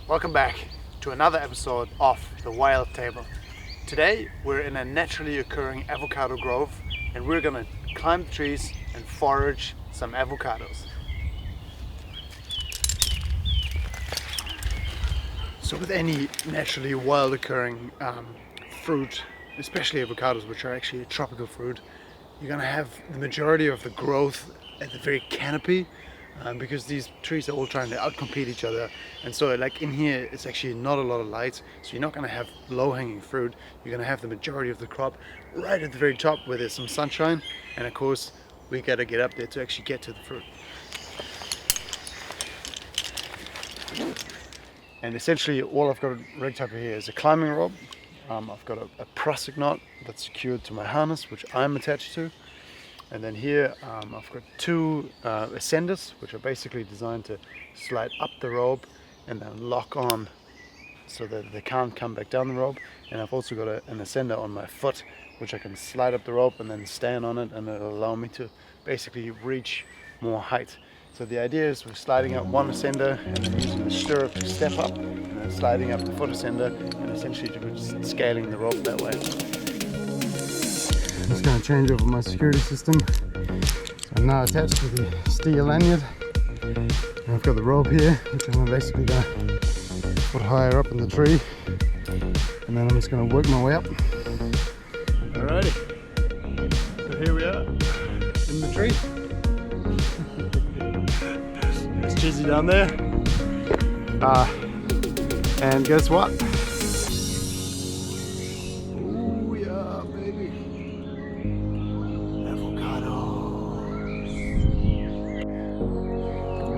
Welcome back to another episode of The Wild Table. Today we're in a naturally occurring avocado grove and we're gonna climb the trees and forage some avocados. So with any naturally wild occurring fruit, especially avocados, which are actually a tropical fruit, you're gonna have the majority of the growth at the very canopy. Because these trees are all trying to outcompete each other, and so like in here it's actually not a lot of light, so you're not going to have low-hanging fruit. You're going to have the majority of the crop right at the very top where there's some sunshine, and of course we got to get up there to actually get to the fruit. And essentially all I've got rigged up here is a climbing rope. I've got a prussic knot that's secured to my harness, which I'm attached to. And then here I've got two ascenders, which are basically designed to slide up the rope and then lock on so that they can't come back down the rope. And I've also got an ascender on my foot, which I can slide up the rope and then stand on it, and it'll allow me to basically reach more height. So the idea is we're sliding up one ascender and then using the stirrup to step up, and then sliding up the foot ascender, and essentially just scaling the rope that way. I'm just going to change over my security system. So I'm now attached to the steel lanyard. And I've got the rope here, which I'm basically going to put higher up in the tree. And then I'm just going to work my way up. Alrighty. So here we are in the tree. There's Chizzy down there. And guess what?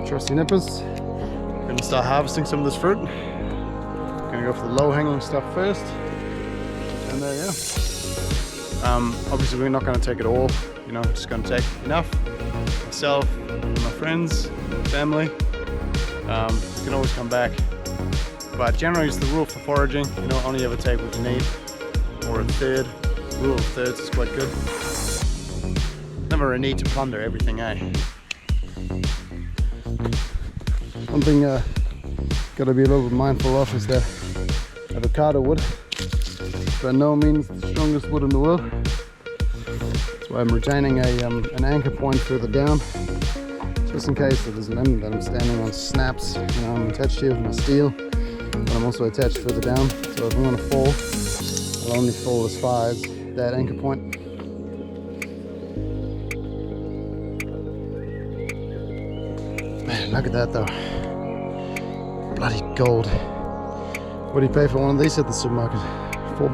Trusty nippers. We're going to start harvesting some of this fruit. Going to go for the low-hanging stuff first. And there you go. Obviously we're not going to take it all, you know, just going to take enough. Myself, my friends, family. You can always come back. But generally it's the rule for foraging, you know, only ever take what you need. Or a third. Rule of thirds is quite good. Never a need to plunder everything, eh? One thing got to be a little bit mindful of is that avocado wood is by no means the strongest wood in the world. That's why I'm retaining an anchor point further down, just in case there's an end that I'm standing on snaps. You know, I'm attached here with my steel, but I'm also attached further down. So if I'm going to fall, I'll only fall as far as that anchor point. Man, look at that though. Bloody gold. What do you pay for one of these at the supermarket? $4?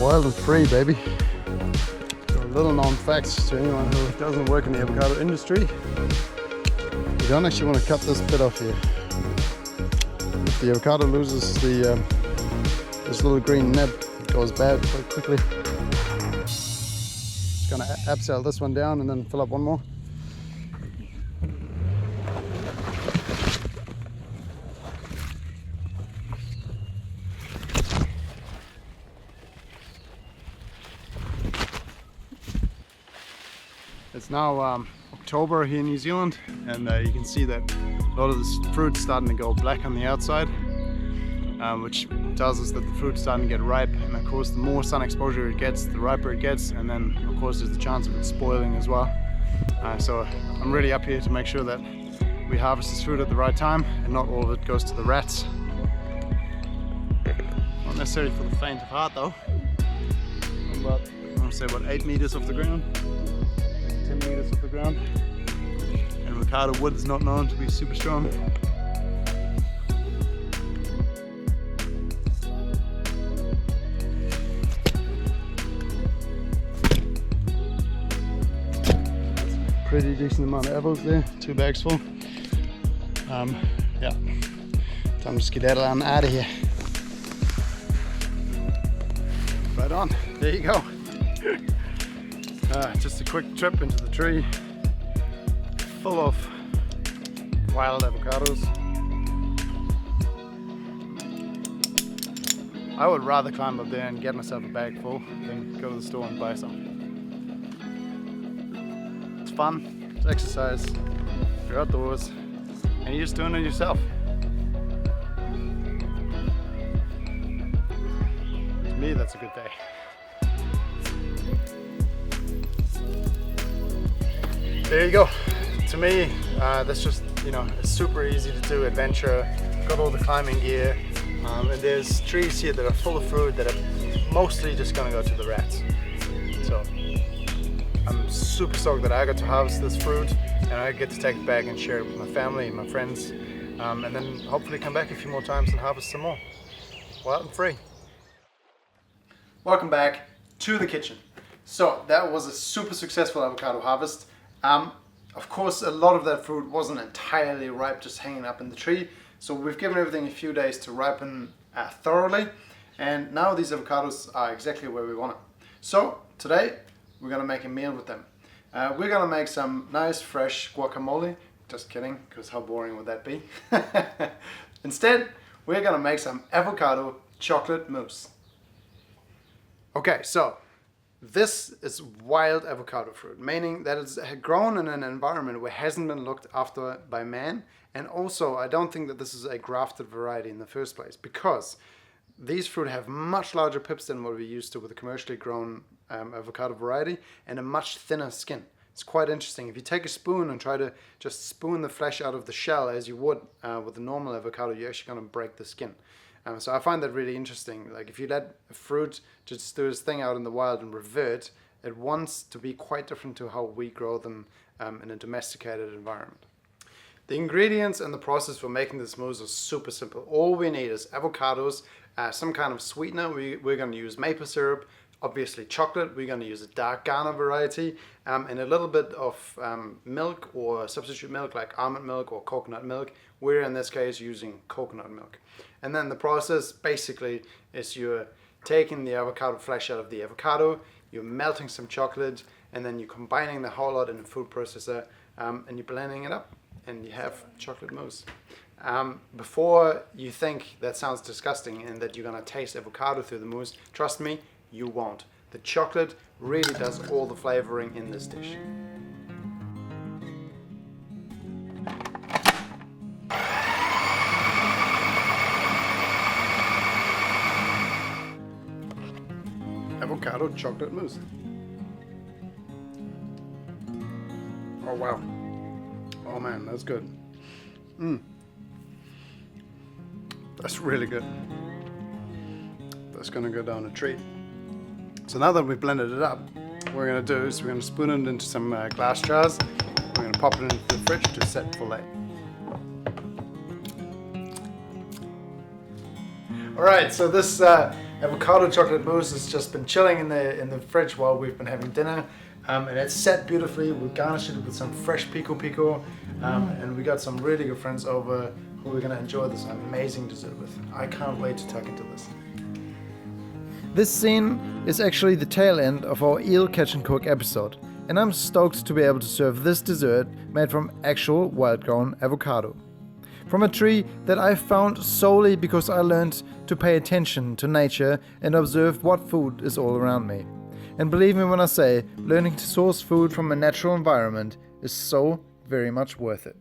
Wild and free, baby. So a little known fact to anyone who doesn't work in the avocado industry. You don't actually want to cut this bit off here. If the avocado loses this little green nib, it goes bad quite quickly. Just gonna abseil this one down and then fill up one more. It's now October here in New Zealand, and you can see that a lot of this fruit's starting to go black on the outside, which tells us that the fruit's starting to get ripe. And of course, the more sun exposure it gets, the riper it gets, and then of course there's the chance of it spoiling as well. So I'm really up here to make sure that we harvest this fruit at the right time and not all of it goes to the rats. Not necessarily for the faint of heart though. I'm about, I want to say about 8 meters off the ground. 10 meters off the ground. And avocado wood is not known to be super strong. Pretty decent amount of Avos there, 2 bags full. Yeah, time to skedaddle on out of here. Right on, there you go. Just a quick trip into the tree, full of wild avocados. I would rather climb up there and get myself a bag full than go to the store and buy some. It's fun, it's exercise, you're outdoors, and you're just doing it yourself. To me, that's a good day. There you go. To me, that's just, it's super easy to do adventure. Got all the climbing gear, and there's trees here that are full of fruit that are mostly just gonna go to the rats. So I'm super stoked that I got to harvest this fruit, and I get to take it back and share it with my family and my friends, and then hopefully come back a few more times and harvest some more. Wild and free. Welcome back to the kitchen. So that was a super successful avocado harvest. Of course, a lot of that fruit wasn't entirely ripe, just hanging up in the tree. So we've given everything a few days to ripen thoroughly. And now these avocados are exactly where we want them. So today, we're gonna make a meal with them. We're gonna make some nice fresh guacamole. Just kidding, because how boring would that be? Instead, we're gonna make some avocado chocolate mousse. Okay, so this is wild avocado fruit, meaning that it's grown in an environment where it hasn't been looked after by man. And also, I don't think that this is a grafted variety in the first place, because these fruit have much larger pips than what we're used to with a commercially grown avocado variety, and a much thinner skin. It's quite interesting. If you take a spoon and try to just spoon the flesh out of the shell as you would with a normal avocado, you're actually going to break the skin. So I find that really interesting. Like, if you let a fruit just do its thing out in the wild and revert, it wants to be quite different to how we grow them in a domesticated environment. The ingredients and the process for making this mousse are super simple. All we need is avocados, some kind of sweetener. We're going to use maple syrup, obviously chocolate. We're going to use a dark Ghana variety, and a little bit of milk or substitute milk like almond milk or coconut milk. We're in this case using coconut milk. And then the process basically is you're taking the avocado flesh out of the avocado, you're melting some chocolate, and then you're combining the whole lot in a food processor, and you're blending it up, and you have chocolate mousse. Before you think that sounds disgusting and that you're gonna taste avocado through the mousse, trust me, you won't. The chocolate really does all the flavoring in this dish. Avocado chocolate mousse. Oh wow. Oh man, that's good. That's really good. That's gonna go down a treat. So now that we've blended it up, what we're gonna do is we're gonna spoon it into some glass jars. We're gonna pop it into the fridge to set for late. All right, so this avocado chocolate mousse has just been chilling in the fridge while we've been having dinner, and it's set beautifully. We garnished it with some fresh pico, and we got some really good friends over who we're gonna enjoy this amazing dessert with. I can't wait to tuck into this. This scene is actually the tail end of our eel catch and cook episode, and I'm stoked to be able to serve this dessert made from actual wild-grown avocado. From a tree that I found solely because I learned to pay attention to nature and observe what food is all around me. And believe me when I say, learning to source food from a natural environment is so very much worth it.